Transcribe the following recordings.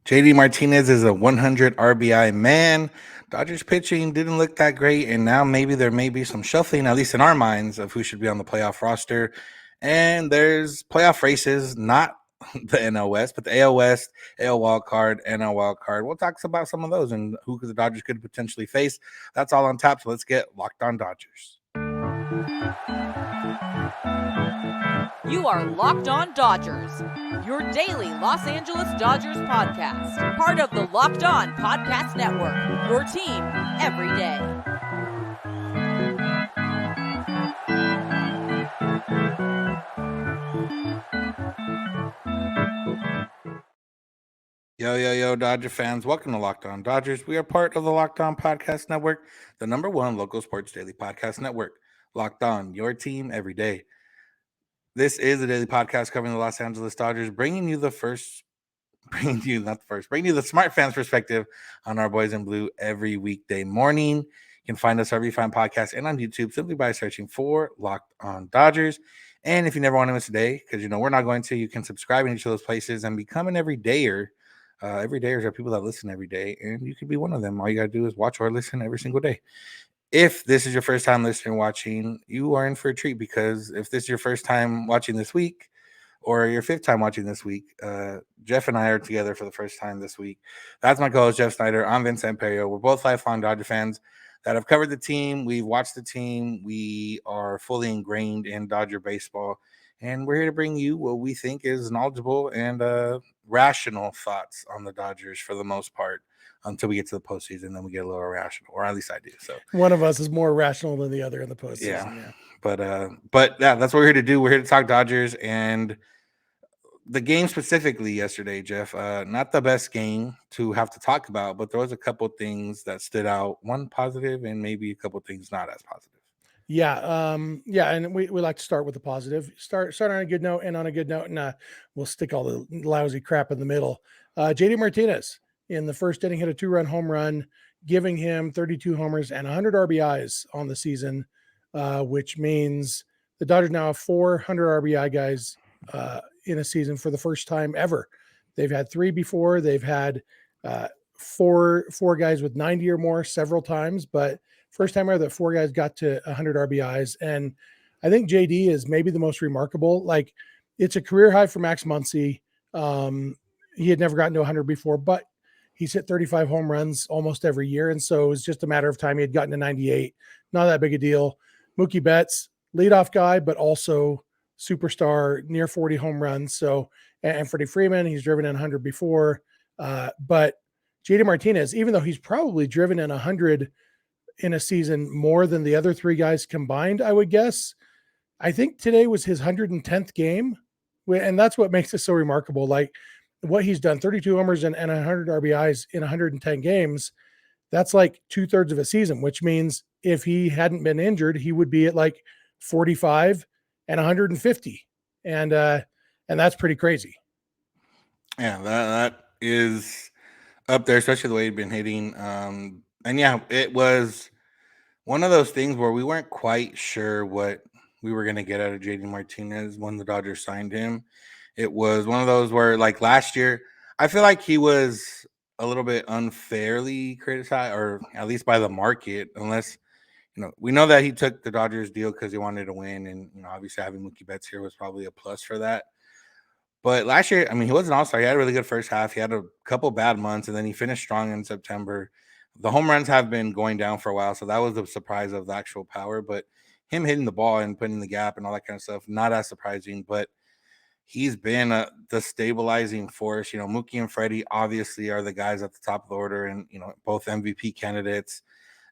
JD Martinez is a 100 RBI man. Dodgers pitching didn't look that great, and now maybe there may be some shuffling, at least in our minds, of who should be on the playoff roster. And there's playoff races, not the NL West, but the AL West, AL Wild Card, NL Wild Card. We'll talk about some of those and who the Dodgers could potentially face. That's all on tap. So let's get locked on Dodgers. You are Locked On Dodgers, your daily Los Angeles Dodgers podcast. Part of the Locked On Podcast Network, your team every day. Yo, Dodger fans. Welcome to Locked On Dodgers. We are part of the Locked On Podcast Network, the number one local sports daily podcast network. Locked On, your team every day. This is a daily podcast covering the Los Angeles Dodgers, bringing you the smart fans perspective on our boys in blue every weekday morning. You can find us wherever you find podcasts and on YouTube simply by searching for Locked On Dodgers. And if you never want to miss a day, because we're not going to, you can subscribe in each of those places and become an everydayer. Everydayers are people that listen every day, and you could be one of them. All you got to do is watch or listen every single day. If this is your first time listening or watching, you are in for a treat, because if this is your first time watching this week or your fifth time watching this week, Jeff and I are together for the first time this week. That's my co-host, Jeff Snider. I'm Samperio. We're both lifelong Dodger fans that have covered the team. We've watched the team. We are fully ingrained in Dodger baseball, and we're here to bring you what we think is knowledgeable and rational thoughts on the Dodgers for the most part, until we get to the postseason. Then we get a little irrational, or at least I do. So one of us is more rational than the other in the postseason. Yeah. But yeah, that's what we're here to do. We're here to talk Dodgers and the game specifically yesterday, Jeff. Not the best game to have to talk about, but there was a couple things that stood out. One positive and maybe a couple things not as positive. Yeah. And we like to start with the positive. Start on a good note and on a good note, and we'll stick all the lousy crap in the middle. JD Martinez in the first inning hit a 2-run home run, giving him 32 homers and 100 RBIs on the season, which means the Dodgers now have 400 RBI guys in a season for the first time ever. They've had 3 before. They've had four guys with 90 or more several times, but first time ever that 4 guys got to 100 RBIs. And I think JD is maybe the most remarkable. Like, it's a career high for Max Muncy. He had never gotten to 100 before, but he's hit 35 home runs almost every year. And so it was just a matter of time he had gotten to 98. Not that big a deal. Mookie Betts, leadoff guy, but also superstar, near 40 home runs. So, and Freddie Freeman, he's driven in 100 before. But JD Martinez, even though he's probably driven in 100 in a season more than the other 3 guys combined, I would guess, I think today was his 110th game. And that's what makes it so remarkable. Like, what he's done, 32 homers and 100 RBIs in 110 games, that's like 2/3 of a season, which means if he hadn't been injured, he would be at like 45 and 150. And that's pretty crazy. Yeah, that is up there, especially the way he'd been hitting. And yeah, it was one of those things where we weren't quite sure what we were going to get out of JD Martinez when the Dodgers signed him. It was one of those where, like last year, I feel like he was a little bit unfairly criticized, or at least by the market, unless, we know that he took the Dodgers deal because he wanted to win. And, obviously having Mookie Betts here was probably a plus for that. But last year, he was an all-star. He had a really good first half. He had a couple bad months, and then he finished strong in September. The home runs have been going down for a while, so that was the surprise of the actual power. But him hitting the ball and putting the gap and all that kind of stuff, not as surprising. But he's been the stabilizing force. Mookie and Freddie obviously are the guys at the top of the order, and, both MVP candidates.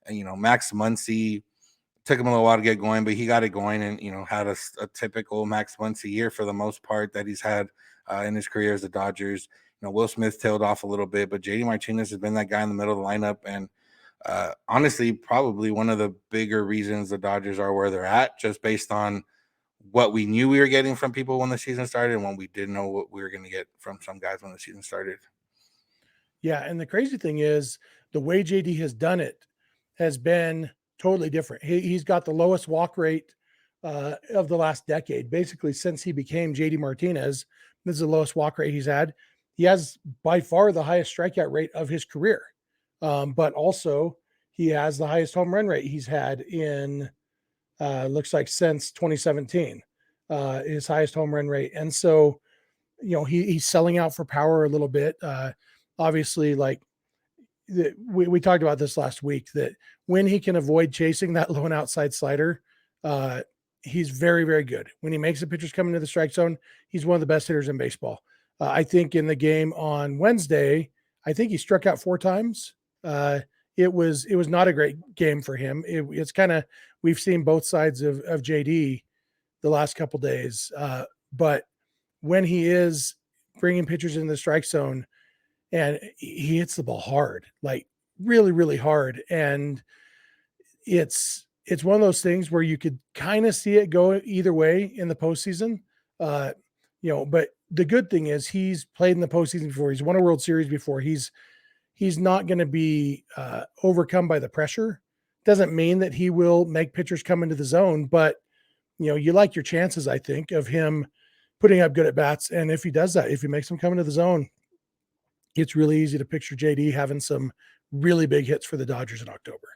And, Max Muncy took him a little while to get going, but he got it going and, had a typical Max Muncy year for the most part that he's had in his career as the Dodgers. Will Smith tailed off a little bit, but JD Martinez has been that guy in the middle of the lineup. And honestly, probably one of the bigger reasons the Dodgers are where they're at, just based on what we knew we were getting from people when the season started and when we didn't know what we were going to get from some guys when the season started. Yeah. And the crazy thing is the way JD has done it has been totally different. He's got the lowest walk rate of the last decade, basically since he became JD Martinez. This is the lowest walk rate he's had. he has by far the highest strikeout rate of his career. But also he has the highest home run rate he's had in looks like since 2017, his highest home run rate. And so, he's selling out for power a little bit. Obviously, like we talked about this last week, that when he can avoid chasing that low and outside slider, uh, he's very, very good. When he makes the pitchers come into the strike zone, he's one of the best hitters in baseball. I think in the game on Wednesday, I think he struck out 4 times. It was not a great game for him. It's kind of, we've seen both sides of JD the last couple days, but when he is bringing pitchers in the strike zone, and he hits the ball hard, like really, really hard. And it's one of those things where you could kind of see it go either way in the postseason. Uh, but the good thing is he's played in the postseason before. He's won a World Series before. He's not going to be overcome by the pressure. Doesn't mean that he will make pitchers come into the zone, but you like your chances, I think, of him putting up good at bats. And if he does that, if he makes them come into the zone, it's really easy to picture JD having some really big hits for the Dodgers in October.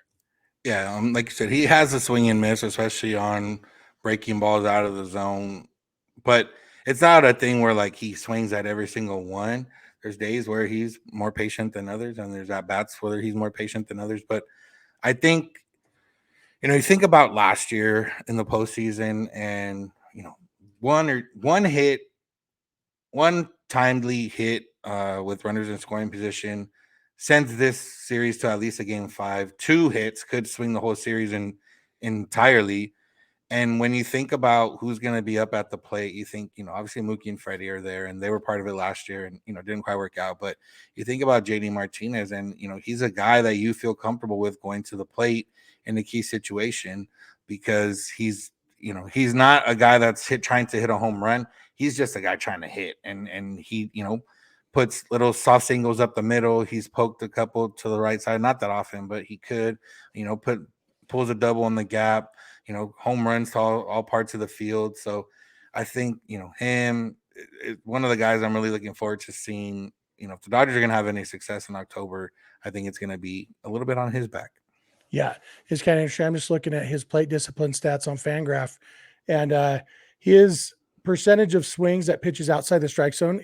Yeah, like you said, he has a swing and miss, especially on breaking balls out of the zone. But it's not a thing where like he swings at every single one. There's days where he's more patient than others, and there's at bats where he's more patient than others. But I think, you think about last year in the postseason, and one hit, one timely hit with runners in scoring position sends this series to at least a game 5. 2 hits could swing the whole series entirely. And when you think about who's going to be up at the plate, you think, obviously Mookie and Freddie are there, and they were part of it last year, and didn't quite work out. But you think about JD Martinez, and he's a guy that you feel comfortable with going to the plate in a key situation, because he's not a guy that's trying to hit a home run. He's just a guy trying to hit, and he puts little soft singles up the middle. He's poked a couple to the right side, not that often, but he could, pulls a double in the gap, home runs to all parts of the field. So I think, him, one of the guys I'm really looking forward to seeing, if the Dodgers are going to have any success in October, I think it's going to be a little bit on his back. Yeah, it's kind of interesting. I'm just looking at his plate discipline stats on Fangraph, and his percentage of swings that pitches outside the strike zone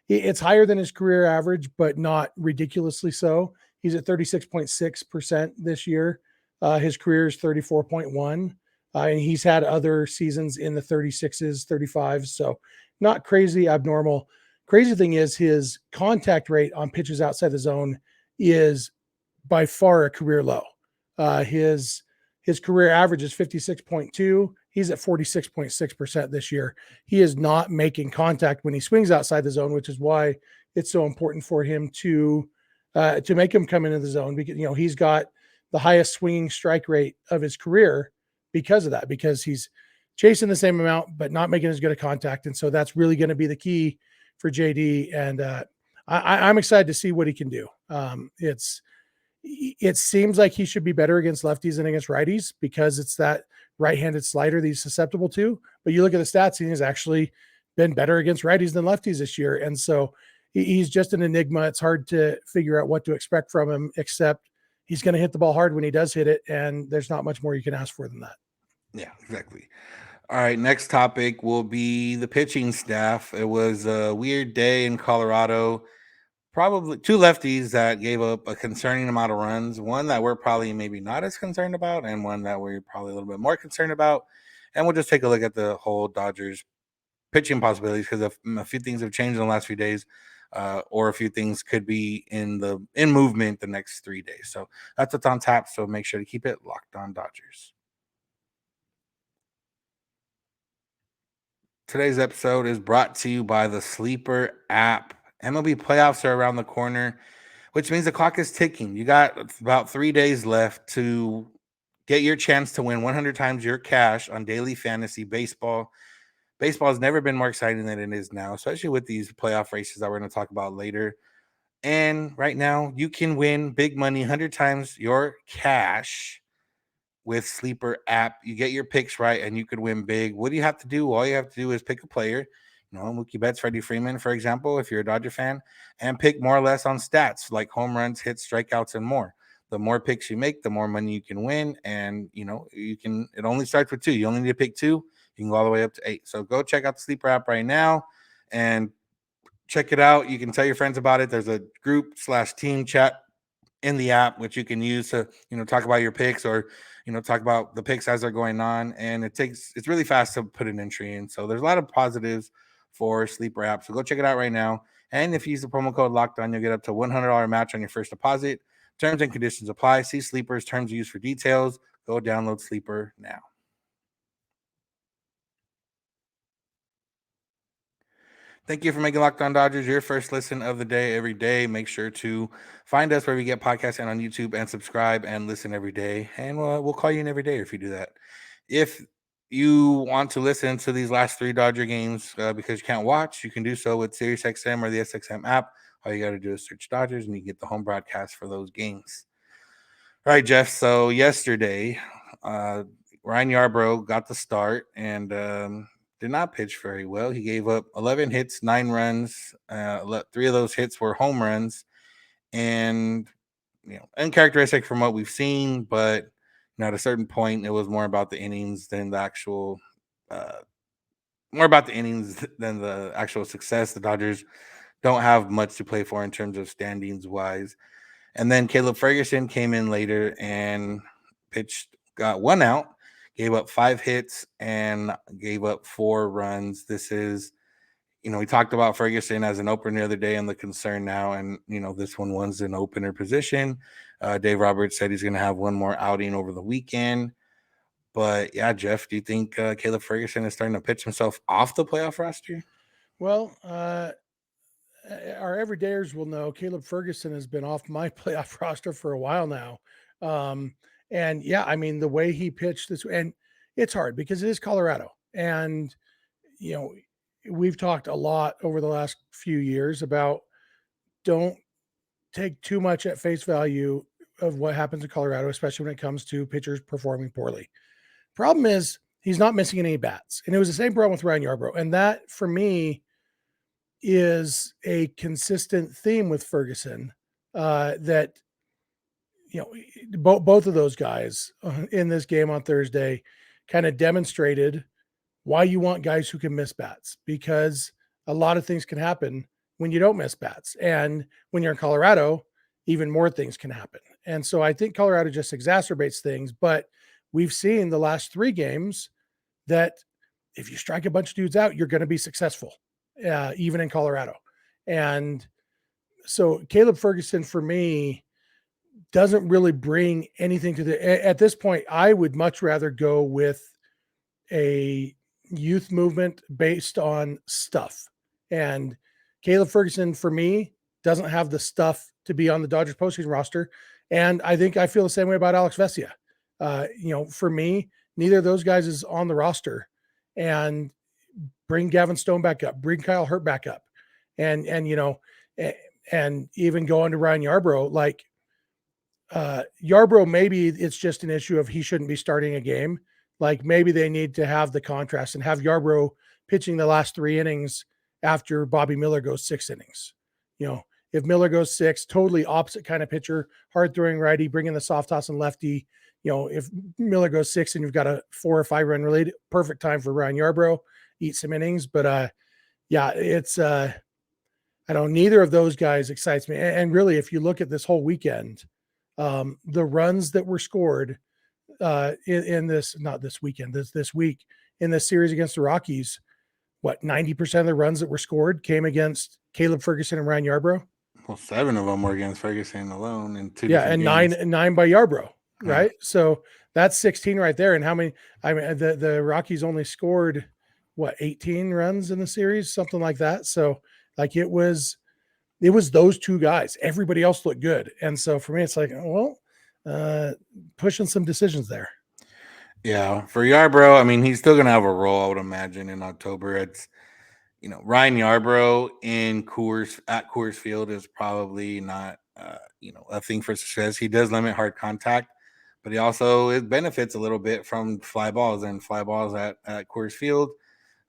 it's higher than his career average, but not ridiculously so. He's at 36.6% this year. His career is 34.1, and he's had other seasons in the 36s, 35s. So not crazy abnormal. Crazy thing is his contact rate on pitches outside the zone is by far a career low. His career average is 56.2. He's at 46.6% this year. He is not making contact when he swings outside the zone, which is why it's so important for him to make him come into the zone, because he's got the highest swinging strike rate of his career because of that, because he's chasing the same amount but not making as good a contact. And so that's really going to be the key for JD. And I'm excited to see what he can do. It seems like he should be better against lefties than against righties, because it's that right-handed slider that he's susceptible to. But you look at the stats, and he's actually been better against righties than lefties this year. And so he's just an enigma. It's hard to figure out what to expect from him, except he's going to hit the ball hard when he does hit it. And there's not much more you can ask for than that. Yeah, exactly. All right, next topic will be the pitching staff. It was a weird day in Colorado. Probably 2 lefties that gave up a concerning amount of runs. One that we're probably maybe not as concerned about, and one that we're probably a little bit more concerned about. And we'll just take a look at the whole Dodgers pitching possibilities, because a few things have changed in the last few days, or a few things could be in movement the next 3 days. So that's what's on tap. So make sure to keep it locked on Dodgers. Today's episode is brought to you by the Sleeper app. MLB playoffs are around the corner, which means the clock is ticking. You got about 3 days left to get your chance to win 100 times your cash on daily fantasy baseball. Baseball has never been more exciting than it is now, especially with these playoff races that we're going to talk about later. And right now, you can win big money, 100 times your cash with Sleeper app. You get your picks right, and you could win big. What do you have to do? All you have to do is pick a player. Mookie Betts, Freddie Freeman, for example, if you're a Dodger fan, and pick more or less on stats like home runs, hits, strikeouts, and more. The more picks you make, the more money you can win. And, it only starts with two. You only need to pick two. You can go all the way up to 8. So go check out the Sleeper app right now and check it out. You can tell your friends about it. There's a group/team chat in the app, which you can use to, talk about your picks or, talk about the picks as they're going on. And it's really fast to put an entry in. So there's a lot of positives for Sleeper app. So go check it out right now. And if you use the promo code LOCKEDON, you'll get up to $100 match on your first deposit. Terms and conditions apply. See Sleeper's terms used for details. Go download Sleeper now. Thank you for making Locked On Dodgers your first listen of the day every day. Make sure to find us where we get podcasts and on YouTube and subscribe and listen every day. And we'll call you in every day if you do that. If you want to listen to these last 3 Dodger games because you can't watch, you can do so with SiriusXM or the SXM app. All you got to do is search Dodgers and you get the home broadcast for those games. All right, Jeff. So yesterday, Ryan Yarbrough got the start and did not pitch very well. He gave up 11 hits, 9 runs. 3 of those hits were home runs, and uncharacteristic from what we've seen. But at a certain point, it was more about the innings than the actual, success. The Dodgers don't have much to play for in terms of standings wise. And then Caleb Ferguson came in later and got 1 out, gave up 5 hits, and gave up 4 runs. This is, we talked about Ferguson as an opener the other day and the concern now. And, this one was an opener position. Dave Roberts said he's going to have one more outing over the weekend. But, yeah, Jeff, do you think Caleb Ferguson is starting to pitch himself off the playoff roster? Well, our everydayers will know Caleb Ferguson has been off my playoff roster for a while now. And yeah, I mean, the way he pitched this, and it's hard because it is Colorado. And, we've talked a lot over the last few years about don't take too much at face value of what happens in Colorado, especially when it comes to pitchers performing poorly. Problem is he's not missing any bats. And it was the same problem with Ryan Yarbrough. And that for me is a consistent theme with Ferguson that, both of those guys in this game on Thursday kind of demonstrated why you want guys who can miss bats, because a lot of things can happen when you don't miss bats. And when you're in Colorado, even more things can happen. And so I think Colorado just exacerbates things, but we've seen the last 3 games that if you strike a bunch of dudes out, you're going to be successful, even in Colorado. And so Caleb Ferguson for me doesn't really bring anything to at this point. I would much rather go with a youth movement based on stuff. And Caleb Ferguson for me doesn't have the stuff to be on the Dodgers postseason roster. And I think I feel the same way about Alex Vesia. For me, neither of those guys is on the roster. And bring Gavin Stone back up, bring Kyle Hurt back up. And even go on to Ryan Yarbrough, like Yarbrough, maybe it's just an issue of he shouldn't be starting a game. Like maybe they need to have the contrast and have Yarbrough pitching the last 3 innings after Bobby Miller goes 6 innings. If Miller goes 6, totally opposite kind of pitcher, hard throwing righty, bringing the soft toss and lefty. If Miller goes 6 and you've got a 4 or 5 run lead, perfect time for Ryan Yarbrough, eat some innings. But yeah, it's I don't. Neither of those guys excites me. And really, if you look at this whole weekend, the runs that were scored in this, not this weekend, this week in this series against the Rockies, 90% of the runs that were scored came against Caleb Ferguson and Ryan Yarbrough? Well, 7 of them were against Ferguson alone in 2 and games. nine by Yarbrough, right? Yeah. So that's 16 right there. And how many? I mean, the Rockies only scored 18 runs in the series, something like that. So like it was those 2 guys. Everybody else looked good. And so for me, it's like, well, pushing some decisions there. Yeah, for Yarbrough, I mean, he's still going to have a role, I would imagine, in October. It's, Ryan Yarbrough at Coors Field is probably not, a thing for success. He does limit hard contact, but it benefits a little bit from fly balls at Coors Field.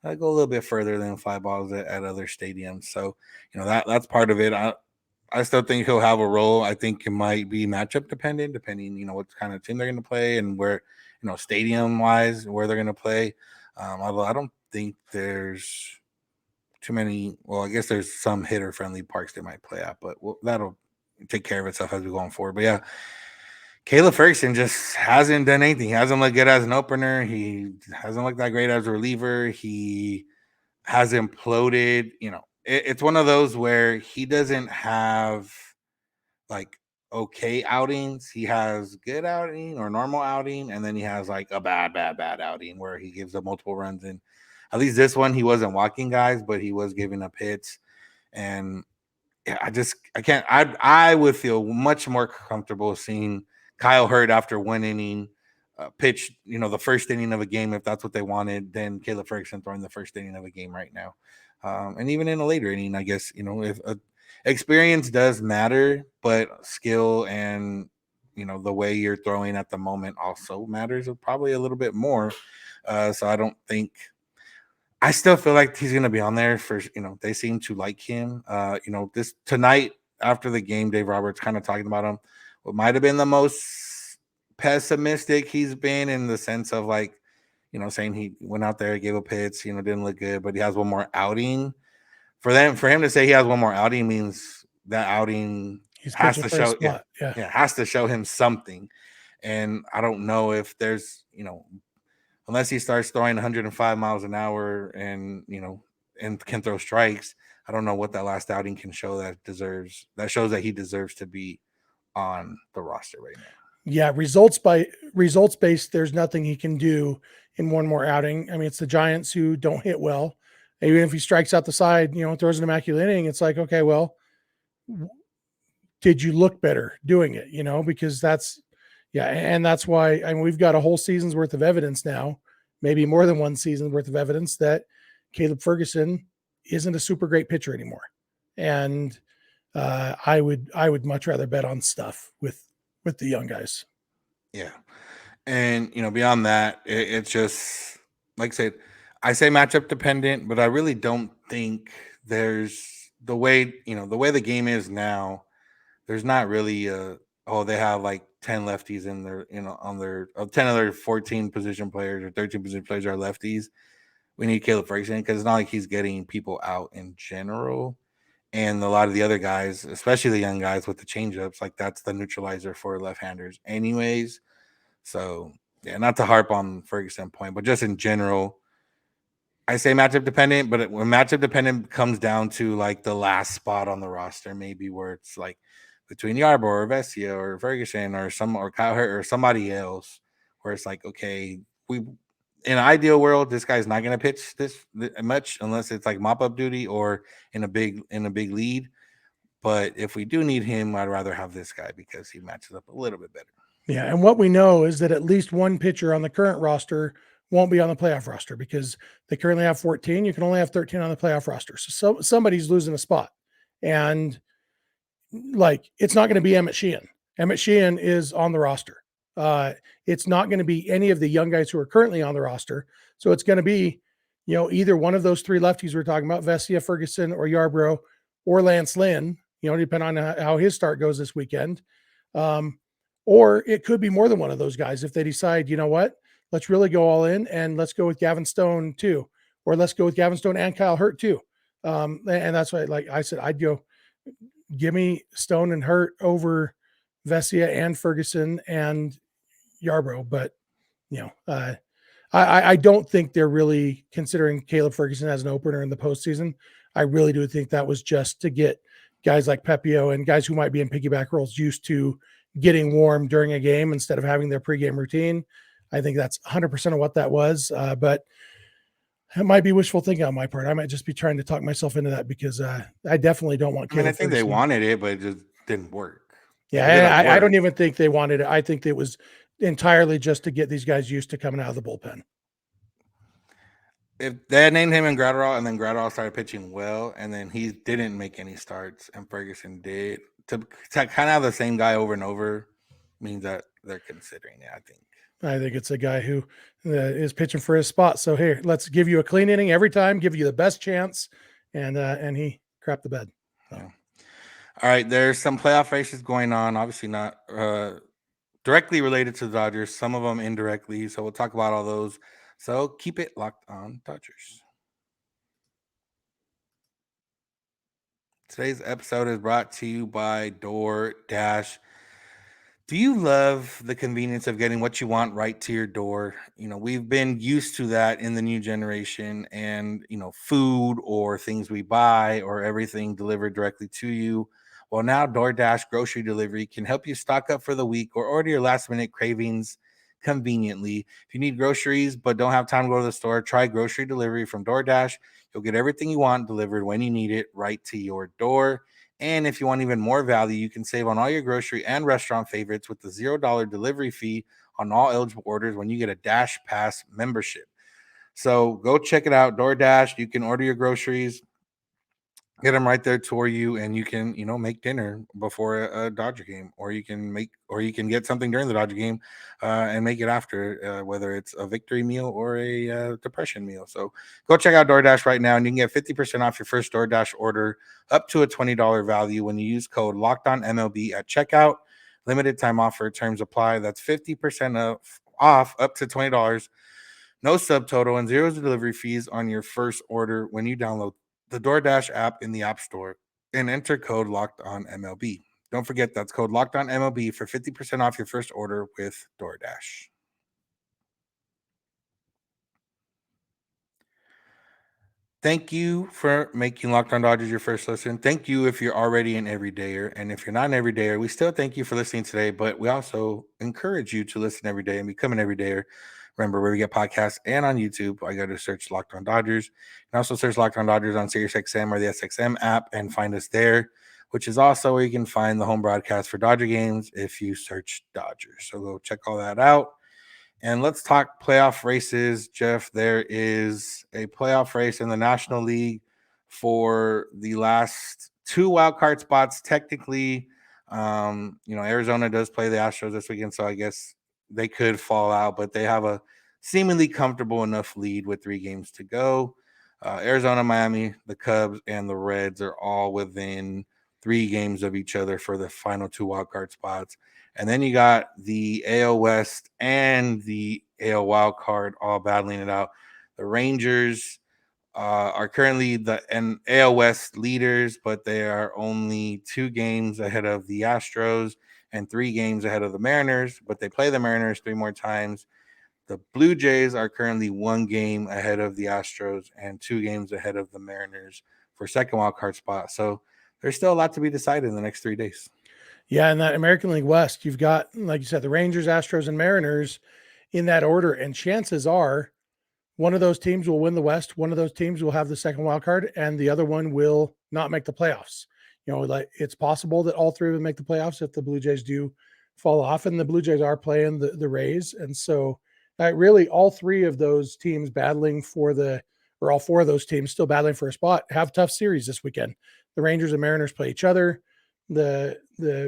go a little bit further than fly balls at other stadiums. So, that's part of it. I still think he'll have a role. I think it might be matchup dependent, depending, what kind of team they're going to play and where, stadium wise, where they're going to play. Although I don't think there's too many. Well, I guess there's some hitter friendly parks they might play at, but that'll take care of itself as we go on forward. But yeah, Caleb Ferguson just hasn't done anything. He hasn't looked good as an opener. He hasn't looked that great as a reliever. He has imploded. It's one of those where he doesn't have like okay outings. He has good outing or normal outing, and then he has like a bad outing where he gives up multiple runs. And at least this one, he wasn't walking guys, but he was giving up hits. And yeah, I can't. I would feel much more comfortable seeing Kyle Hurd after one inning pitch, the first inning of a game, if that's what they wanted, than Caleb Ferguson throwing the first inning of a game right now. And even in a later inning, I guess, if experience does matter, but skill and, the way you're throwing at the moment also matters probably a little bit more. So I still feel like he's going to be on there for, they seem to like him. This tonight after the game, Dave Roberts kind of talking about him. What might have been the most pessimistic he's been in the sense of like, saying he went out there, gave up hits, didn't look good, but he has one more outing. For him to say he has one more outing means that outing has to show, has to show him something. And I don't know if there's, unless he starts throwing 105 miles an hour and, and can throw strikes, I don't know what that last outing can show that shows that he deserves to be on the roster right now. Yeah, results based, there's nothing he can do in one more outing. I mean, it's the Giants who don't hit well. Even if he strikes out the side, throws an immaculate inning, it's like, okay, well, did you look better doing it? Because and that's why we've got a whole season's worth of evidence now, maybe more than one season's worth of evidence that Caleb Ferguson isn't a super great pitcher anymore. And I would much rather bet on stuff with the young guys. Yeah. And, beyond that, it's just, like I said, I say matchup dependent, but I really don't think there's the way the game is now. There's not really they have like 10 lefties in their, on their 10 of their 14 position players or 13 position players are lefties. We need Caleb Ferguson because it's not like he's getting people out in general. And a lot of the other guys, especially the young guys with the changeups, like that's the neutralizer for left-handers anyways. So, yeah, not to harp on Ferguson point, but just in general, I say matchup dependent, but when matchup dependent comes down to like the last spot on the roster, maybe where it's like between Yarbrough or Vesia or Ferguson or Kyle Hurt or somebody else, where it's like, okay, we in an ideal world, this guy's not going to pitch this much unless it's like mop up duty or in a big lead. But if we do need him, I'd rather have this guy because he matches up a little bit better. Yeah, and what we know is that at least one pitcher on the current roster won't be on the playoff roster because they currently have 14. You can only have 13 on the playoff roster. So somebody's losing a spot. And like, it's not going to be Emmett Sheehan. Emmett Sheehan is on the roster. It's not going to be any of the young guys who are currently on the roster. So it's going to be, either one of those three lefties we're talking about, Vesia, Ferguson, or Yarbrough, or Lance Lynn, depending on how his start goes this weekend. Or it could be more than one of those guys if they decide, let's really go all in and let's go with Gavin Stone too, or let's go with Gavin Stone and Kyle Hurt too. And that's why, like I said, I'd go give me Stone and Hurt over Vesia and Ferguson and Yarbrough. But, I don't think they're really considering Caleb Ferguson as an opener in the postseason. I really do think that was just to get guys like Pepio and guys who might be in piggyback roles used to getting warm during a game instead of having their pregame routine. I think that's 100% of what that was. But it might be wishful thinking on my part. I might just be trying to talk myself into that because I definitely don't want Caleb I think Ferguson. They wanted it, but it just didn't work. Yeah, I don't even think they wanted it. I think it was entirely just to get these guys used to coming out of the bullpen. If they had named him in Gratterall and then Gratterall started pitching well and then he didn't make any starts and Ferguson did, to kind of have the same guy over and over means that they're considering it, I think. I think it's a guy who is pitching for his spot. So here, let's give you a clean inning every time, give you the best chance, and he crapped the bed. So. Yeah. All right, there's some playoff races going on. Obviously, not directly related to the Dodgers. Some of them indirectly. So we'll talk about all those. So keep it locked on Dodgers. Today's episode is brought to you by DoorDash. Do you love the convenience of getting what you want right to your door? We've been used to that in the new generation, and, food or things we buy or everything delivered directly to you. Well, now DoorDash grocery delivery can help you stock up for the week or order your last minute cravings conveniently. If you need groceries but don't have time to go to the store, try grocery delivery from DoorDash. You'll get everything you want delivered when you need it right to your door. And if you want even more value, you can save on all your grocery and restaurant favorites with the $0 delivery fee on all eligible orders when you get a Dash Pass membership. So go check it out, DoorDash. You can order your groceries, get them right there for you, and you can make dinner before a Dodger game, or you can get something during the Dodger game and make it after, whether it's a victory meal or a depression meal. So go check out DoorDash right now, and you can get 50% off your first DoorDash order up to a $20 value when you use code LOCKEDONMLB at checkout. Limited time offer, terms apply. That's 50% off up to $20. No subtotal and zero delivery fees on your first order when you download the DoorDash app in the App Store and enter code LOCKEDONMLB. Don't forget, that's code LOCKEDONMLB for 50% off your first order with DoorDash. Thank you for making Locked On Dodgers your first listen. Thank you if you're already an everydayer. And if you're not an everydayer, we still thank you for listening today, but we also encourage you to listen every day and become an everydayer. Remember, where we get podcasts and on YouTube, I got to search Locked On Dodgers. And also search Locked On Dodgers on SiriusXM or the SXM app and find us there, which is also where you can find the home broadcast for Dodger games if you search Dodgers. So go check all that out. And let's talk playoff races, Jeff. There is a playoff race in the National League for the last two wild card spots. Technically, Arizona does play the Astros this weekend, so I guess they could fall out, but they have a seemingly comfortable enough lead with 3 games to go. Arizona, Miami, the Cubs, and the Reds are all within 3 games of each other for the final 2 wild card spots. And then you got the AL West and the AL wild card all battling it out. The Rangers are currently the AL West leaders, but they are only 2 games ahead of the Astros and 3 games ahead of the Mariners, but they play the Mariners 3 more times. The Blue Jays are currently 1 game ahead of the Astros and 2 games ahead of the Mariners for second wild card spot. So there's still a lot to be decided in the next 3 days. Yeah, in that American League West, you've got, like you said, the Rangers, Astros, and Mariners in that order. And chances are one of those teams will win the West, one of those teams will have the second wild card, and the other one will not make the playoffs. Like it's possible that all 3 would make the playoffs if the Blue Jays do fall off, and the Blue Jays are playing the Rays. And so really all 3 of those teams battling or all 4 of those teams still battling for a spot have tough series this weekend. The Rangers and Mariners play each other. The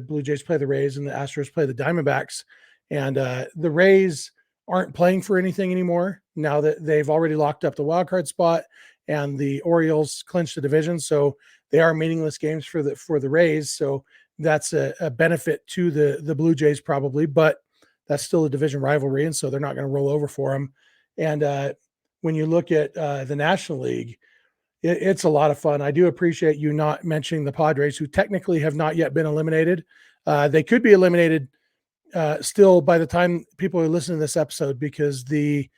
Blue Jays play the Rays, and the Astros play the Diamondbacks. And the Rays aren't playing for anything anymore now that they've already locked up the wild card spot, and the Orioles clinched the division. So they are meaningless games for the Rays. So that's a benefit to the Blue Jays probably, but that's still a division rivalry, and so they're not going to roll over for them. And when you look at the National League, it's a lot of fun. I do appreciate you not mentioning the Padres, who technically have not yet been eliminated. They could be eliminated still by the time people are listening to this episode, because the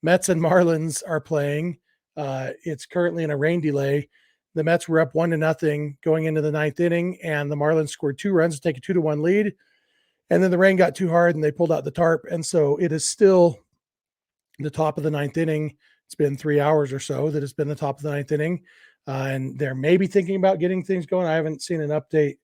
Mets and Marlins are playing. It's currently in a rain delay. The Mets were up 1-0 going into the 9th inning, and the Marlins scored 2 runs to take a 2-1 lead. And then the rain got too hard and they pulled out the tarp. And so it is still the top of the 9th inning. It's been 3 hours or so that it's been the top of the 9th inning. And they're maybe thinking about getting things going. I haven't seen an update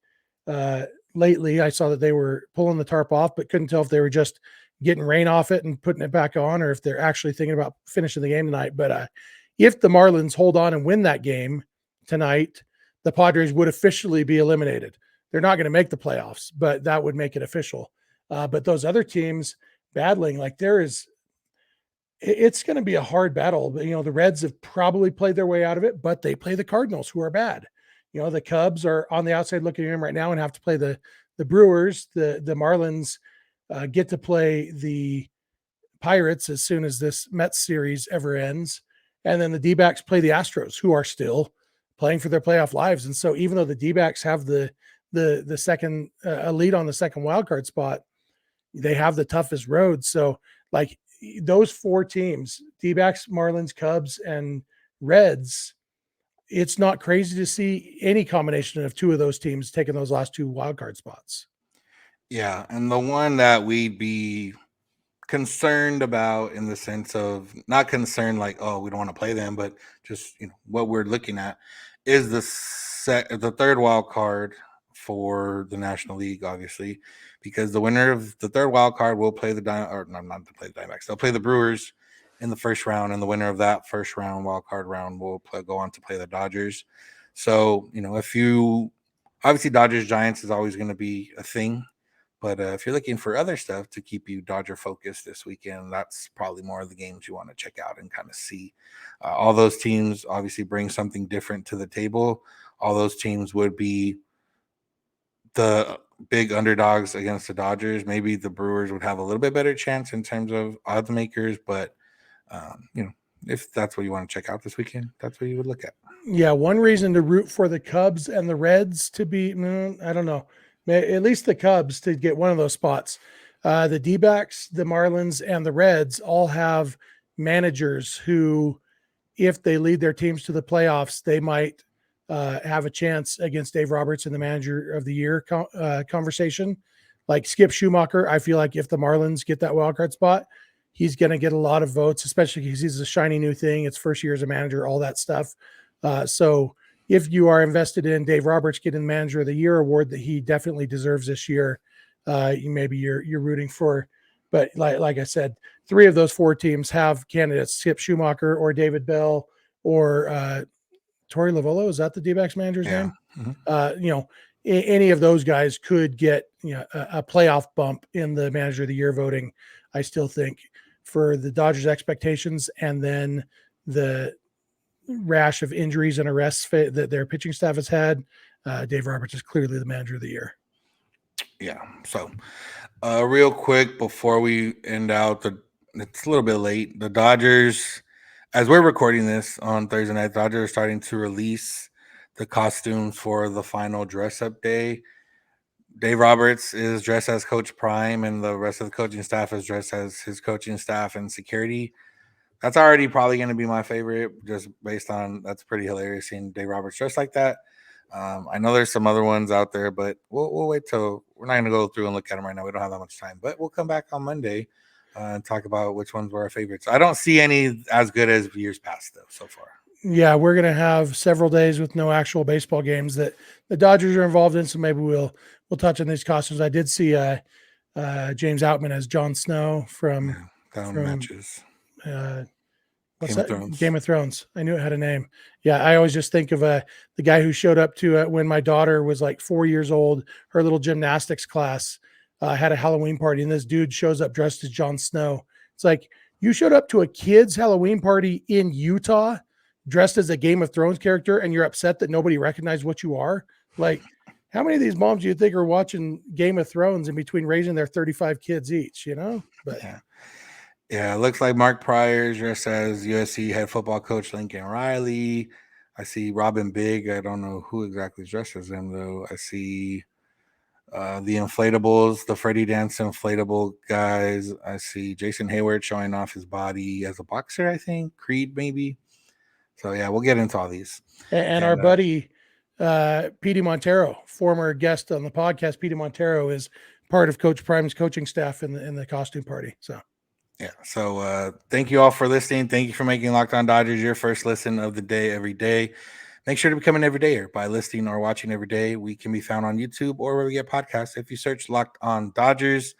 lately. I saw that they were pulling the tarp off, but couldn't tell if they were just getting rain off it and putting it back on, or if they're actually thinking about finishing the game tonight. But if the Marlins hold on and win that game tonight, the Padres would officially be eliminated. They're not going to make the playoffs, but that would make it official. But those other teams, battling. Like it's going to be a hard battle. The Reds have probably played their way out of it, but they play the Cardinals, who are bad. The Cubs are on the outside looking in right now and have to play the Brewers. The Marlins get to play the Pirates as soon as this Mets series ever ends. And then the D-backs play the Astros, who are still playing for their playoff lives. And so even though the D-backs have the second lead on the second wildcard spot, they have the toughest road. So like those four teams, D-backs, Marlins, Cubs, and Reds, it's not crazy to see any combination of two of those teams taking those last two wildcard spots. Yeah. And the one that we'd be concerned about, in the sense of not concerned like, oh, we don't want to play them, but just what we're looking at is the third wild card for the National League, obviously, because the winner of the third wild card will play not to play the Diamondbacks. They'll play the Brewers in the first round, and the winner of that first round wild card round will go on to play the Dodgers. So obviously Dodgers Giants is always going to be a thing. But if you're looking for other stuff to keep you Dodger focused this weekend, that's probably more of the games you want to check out and kind of see. All those teams obviously bring something different to the table. All those teams would be the big underdogs against the Dodgers. Maybe the Brewers would have a little bit better chance in terms of odds makers, but if that's what you want to check out this weekend, that's what you would look at. Yeah, one reason to root for the Cubs and the Reds to be, I don't know, at least the Cubs to get one of those spots. The D-backs, the Marlins, and the Reds all have managers who, if they lead their teams to the playoffs, they might have a chance against Dave Roberts in the Manager of the Year conversation. Like Skip Schumacher, I feel like if the Marlins get that wildcard spot, he's going to get a lot of votes, especially because he's a shiny new thing. It's first year as a manager, all that stuff. So if you are invested in Dave Roberts getting the Manager of the Year award that he definitely deserves this year, maybe you're rooting for. But like I said, three of those four teams have candidates: Skip Schumacher or David Bell or Torey Lovullo. Is that the D-backs manager's name? Mm-hmm. Any of those guys could get a playoff bump in the Manager of the Year voting. I still think for the Dodgers' expectations and then the rash of injuries and arrests that their pitching staff has had, Dave Roberts is clearly the Manager of the Year. Yeah. So real quick before we end out, it's a little bit late. The Dodgers, as we're recording this on Thursday night, the Dodgers are starting to release the costumes for the final dress-up day. Dave Roberts is dressed as Coach Prime, and the rest of the coaching staff is dressed as his coaching staff and security. That's already probably going to be my favorite, just based on that's pretty hilarious seeing Dave Roberts dressed like that. I know there's some other ones out there, but we'll wait till we're not going to go through and look at them right now. We don't have that much time, but we'll come back on Monday and talk about which ones were our favorites. I don't see any as good as years past, though, so far. Yeah, we're going to have several days with no actual baseball games that the Dodgers are involved in, so maybe we'll touch on these costumes. I did see James Outman as Jon Snow from matches. Game of Thrones. I knew it had a name. Yeah, I always just think of the guy who showed up to when my daughter was like 4 years old. Her little gymnastics class had a Halloween party, and this dude shows up dressed as Jon Snow. It's like, you showed up to a kid's Halloween party in Utah dressed as a Game of Thrones character, and you're upset that nobody recognized what you are? Like, how many of these moms do you think are watching Game of Thrones in between raising their 35 kids each, But yeah, it looks like Mark Pryor's dressed as USC head football coach Lincoln Riley. I see Robin Big. I don't know who exactly is dressed as him, though. I see the inflatables, the Freddie Dance inflatable guys. I see Jason Hayward showing off his body as a boxer, I think. Creed, maybe. So, yeah, we'll get into all these. And our buddy, Petey Montero, former guest on the podcast, Petey Montero, is part of Coach Prime's coaching staff in the costume party. So, yeah. So, thank you all for listening. Thank you for making Locked On Dodgers your first listen of the day every day. Make sure to become an everydayer by listening or watching every day. We can be found on YouTube or where we get podcasts. If you search Locked On Dodgers,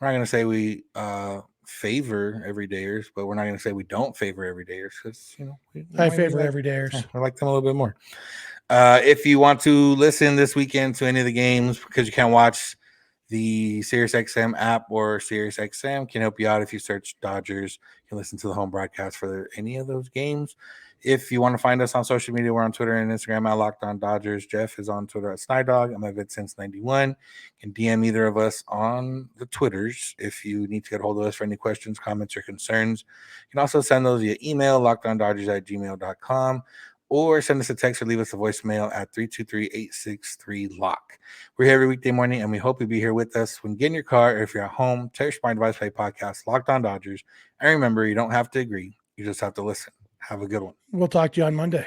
we're not going to say we favor everydayers, but we're not going to say we don't favor everydayers because I favor everydayers. I like them a little bit more. If you want to listen this weekend to any of the games because you can't watch The SiriusXM app or SiriusXM can help you out if you search Dodgers. You can listen to the home broadcast for any of those games. If you want to find us on social media, we're on Twitter and Instagram at Locked On Dodgers. Jeff is on Twitter at Snydog. I'm at VidSense91. You can DM either of us on the Twitters if you need to get a hold of us for any questions, comments, or concerns. You can also send those via email, lockedondodgers@gmail.com, or send us a text or leave us a voicemail at 323-863-LOCK. We're here every weekday morning, and we hope you'll be here with us when you get in your car or if you're at home. Tell your smart device play podcast, Locked On Dodgers. And remember, you don't have to agree. You just have to listen. Have a good one. We'll talk to you on Monday.